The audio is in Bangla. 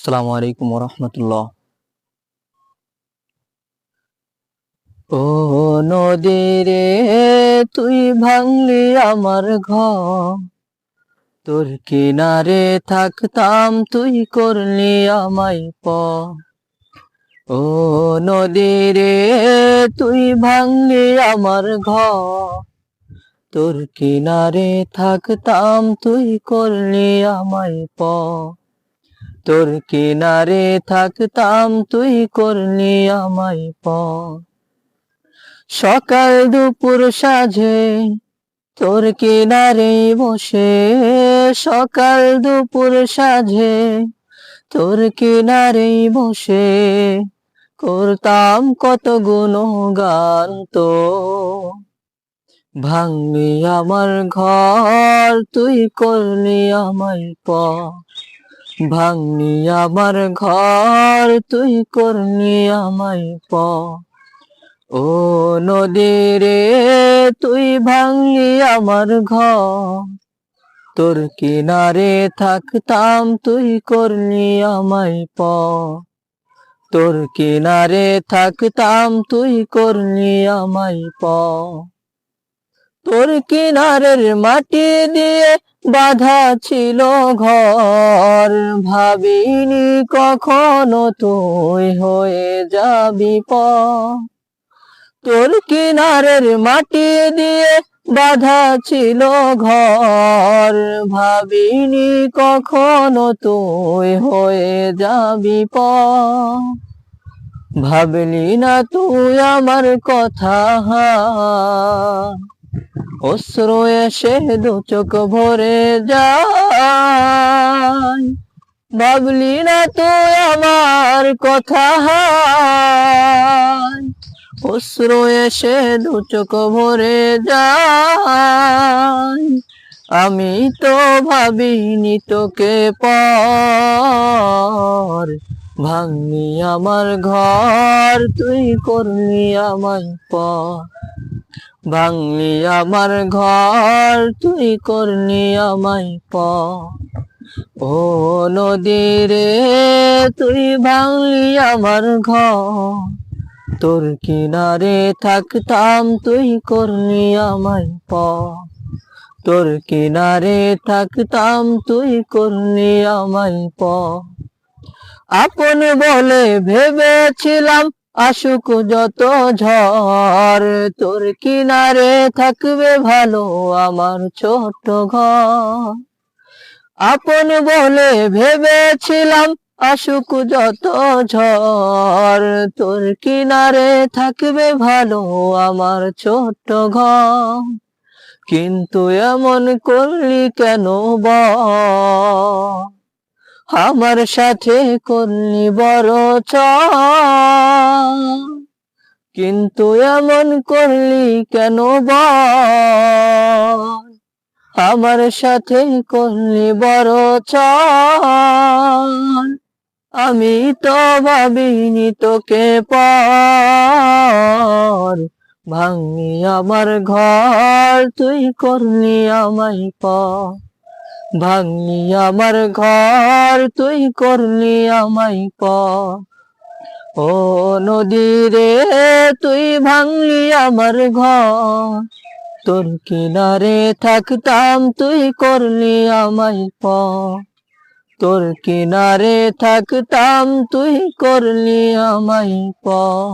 আসসালামু আলাইকুম ওরহমতুল্লাহ। ও নদী রে, তুই ভাঙলি আমার ঘর, তোর কিনারে থাকতাম তুই করলি আমায় পর। ও নদী রে, তুই ভাঙলি আমার ঘর, তোর কিনারে থাকতাম তুই করলি আমায় পর। তোর কিনারে থাকতাম তুই করলি আমায় পর। সকাল দুপুর সাঁঝে তোর কিনারে বসে, সকাল দুপুর সাঁঝে তোর কিনারে বসে করতাম কত গুণগান তো। ভাঙলি আমার ঘর, তুই করলি আমায় পর। ভাঙলি আমার ঘর, তুই করলি আমায় পর। ও নদী রে, তুই ভাঙলি আমার ঘর, তোর কিনারে থাকতাম তুই করলি আমায় পর। তোর কিনারে থাকতাম তুই করলি আমায় পর। তোর কিনারের মাটি দিয়ে বাঁধা ছিল ঘর, ভাবিনি কখনো তুই হয়ে যাবি পর। তোর কিনারের মাটি দিয়ে বাঁধা ছিল ঘর, ভাবিনি কখনো তুই হয়ে যাবি পর। ভাবলি না তুই আমার কথা, অশ্রু এসে দু চোখ ভরে যায়। ভাবলি না তুই আমার কথা, অশ্রু এসে দু চোখ ভরে যায়। আমি তো ভাবিনি তোকে পর। ভাঙলি আমার ঘর, তুই করলি আমায় পর। ভাঙলি আমার ঘর, তুই করলি আমায় পর। ও নদী রে, তুই ভাঙলি আমার ঘর, তোর কিনারে থাকতাম তুই করলি আমায় পর। তোর কিনারে থাকতাম তুই করলি আমায় পর। আপন বলে ভেবেছিলাম আসুক যত ঝড়, তোর কিনারে থাকবে ভালো আমার ছোট্ট ঘর। আপন বলে ভেবেছিলাম আসুক যত ঝড়, তোর কিনারে থাকবে ভালো আমার ছোট্ট ঘর। কিন্তু এমন করলি কেন বল, আমার সাথে করলি বড় ছল। কিন্তু এমন করলি কেন বল, আমার সাথে করলি বড় ছল। আমি তো ভাবিনি তোকে পর। ভাঙলি আমার ঘর, তুই করলি আমায় পর। ভাঙলি আমার ঘর, তুই করলি আমায় পর। ও নদী রে, তুই ভাঙলি আমার ঘর, তোর কিনারে থাকতাম তুই করলি আমায় পর। তোর কিনারে থাকতাম তুই করলি আমায় পর।